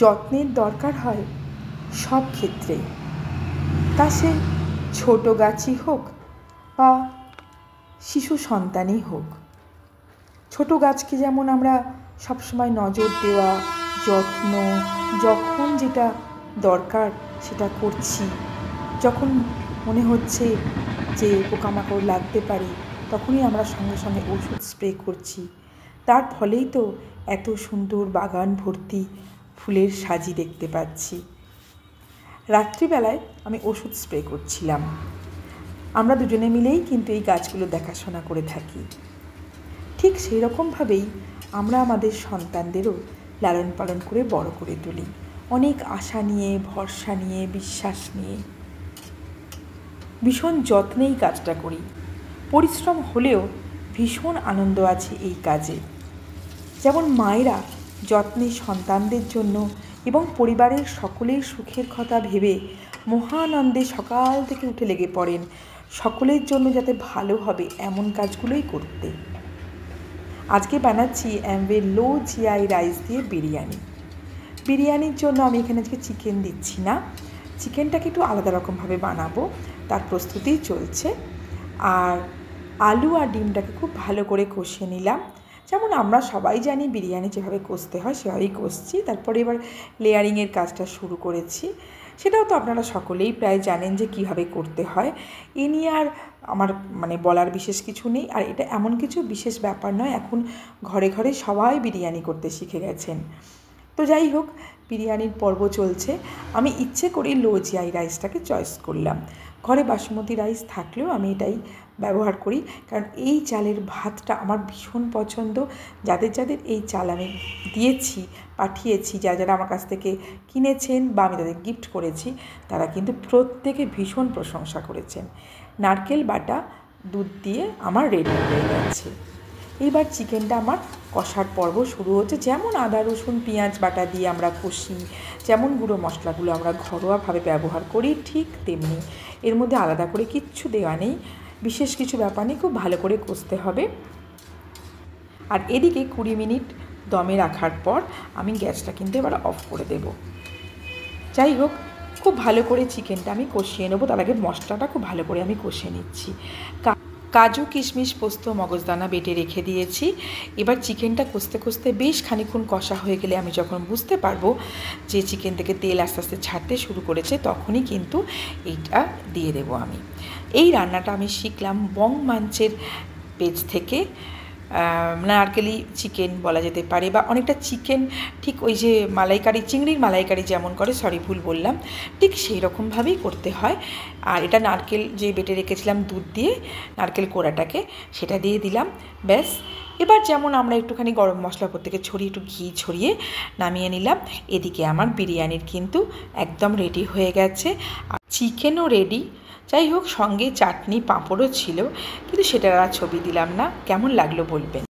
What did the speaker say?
যত্নের দরকার হয় সব ক্ষেত্রে, তা সে ছোটো গাছই হোক বা শিশু সন্তানই হোক। ছোটো গাছকে যেমন আমরা সবসময় নজর দেওয়া, যত্ন, যখন যেটা দরকার সেটা করছি, যখন মনে হচ্ছে যে পোকামাকড় লাগতে পারে তখনই আমরা সঙ্গে সঙ্গে ওষুধ স্প্রে করছি। তার ফলেই তো এত সুন্দর বাগান ভর্তি ফুলের সাজি দেখতে পাচ্ছি। রাত্রিবেলায় আমি ওষুধ স্প্রে করছিলাম। আমরা দুজনে মিলেই কিন্তু এই গাছগুলো দেখাশোনা করে থাকি। ঠিক সেই রকমভাবেই আমরা আমাদের সন্তানদেরও লালন পালন করে বড় করে তুলি, অনেক আশা নিয়ে, ভরসা নিয়ে, বিশ্বাস নিয়ে। ভীষণ যত্নেই কাজটা করি। পরিশ্রম হলেও ভীষণ আনন্দ আছে এই কাজে। যেমন মায়েরা যত্নে সন্তানদের জন্য এবং পরিবারের সকলের সুখের কথা ভেবে মহানন্দে সকাল থেকে উঠে লেগে পড়েন সকলের জন্য যাতে ভালো হবে এমন কাজগুলোই করতে। আজকে বানাচ্ছি অ্যামওয়ে লো জিআই রাইস দিয়ে বিরিয়ানি। বিরিয়ানির জন্য আমি এখানে আজকে চিকেন দিচ্ছি না, চিকেনটাকে একটু আলাদা রকমভাবে বানাবো, তার প্রস্তুতিই চলছে। আর আলু আর ডিমটাকে খুব ভালো করে কষিয়ে নিলাম। যেমন আমরা সবাই জানি বিরিয়ানি যেভাবে কষতে হয় সেভাবেই কষছি। তারপরে এবার লেয়ারিংয়ের কাজটা শুরু করেছি। সেটাও তো আপনারা সকলেই প্রায় জানেন যে কীভাবে করতে হয়। এ নিয়ে আর আমার বলার বিশেষ কিছু নেই। আর এটা এমন কিছু বিশেষ ব্যাপার নয়, এখন ঘরে ঘরে সবাই বিরিয়ানি করতে শিখে গেছেন। তো যাই হোক, বিরিয়ানির পর্ব চলছে। আমি ইচ্ছে করেই লো জিআই রাইসটাকে চয়েস করলাম। ঘরে বাসমতি রাইস থাকলেও আমি এটাই ব্যবহার করি, কারণ এই চালের ভাতটা আমার ভীষণ পছন্দ। যাদের যাদের এই চাল আমি দিয়েছি, পাঠিয়েছি, যারা আমার কাছ থেকে কিনেছেন বা আমি তাদের গিফট করেছি, তারা কিন্তু প্রত্যেকে ভীষণ প্রশংসা করেছেন। নারকেল বাটা দুধ দিয়ে আমার রেডি হয়ে গেছে। এইবার চিকেনটা আমার কষার পর্ব শুরু হচ্ছে। যেমন আদা রসুন পেঁয়াজ বাটা দিয়ে আমরা কষি, যেমন গুঁড়ো মশলাগুলো আমরা ঘরোয়াভাবে ব্যবহার করি, ঠিক তেমনি এর মধ্যে আলাদা করে কিচ্ছু দেওয়া নেই, বিশেষ কিছু ব্যাপার নেই। খুব ভালো করে কষতে হবে। আর এদিকে 20 মিনিট দমে রাখার পর আমি গ্যাসটা কিন্তু এবার অফ করে দেব। যাই হোক, খুব ভালো করে চিকেনটা আমি কষিয়ে নেবো। তার আগে মশলাটা খুব ভালো করে আমি কষিয়ে নিচ্ছি। কাজু, কিশমিশ, পোস্ত, মগজদানা বেটে রেখে দিয়েছি। এবার চিকেনটা কষতে কষতে বেশ খানিকক্ষণ কষা হয়ে গেলে আমি যখন বুঝতে পারবো যে চিকেন থেকে তেল আস্তে আস্তে ছাড়তে শুরু করেছে, তখনই কিন্তু এইটা দিয়ে দেবো আমি। এই রান্নাটা আমি শিখলাম বং মাঞ্চের পেজ থেকে। নারকেলি চিকেন বলা যেতে পারে, বা অনেকটা চিকেন ঠিক ওই যে মালাইকারি, চিংড়ির মালাইকারি যেমন করে, ভুল বললাম, ঠিক সেই রকমভাবেই করতে হয়। আর এটা নারকেল যে বেটে রেখেছিলাম দুধ দিয়ে, নারকেল কোড়াটাকে সেটা দিয়ে দিলাম, ব্যাস। এবার যেমন আমরা একটুখানি গরম মশলা উপর থেকে ছড়িয়ে একটু ঘি ছড়িয়ে নামিয়ে নিলাম। এদিকে আমার বিরিয়ানির কিন্তু একদম রেডি হয়ে গেছে, আর চিকেনও রেডি। যাই হোক, সঙ্গে চাটনি পাঁপড়ও ছিল, কিন্তু সেটার আর ছবি দিলাম না। কেমন লাগলো বলবেন।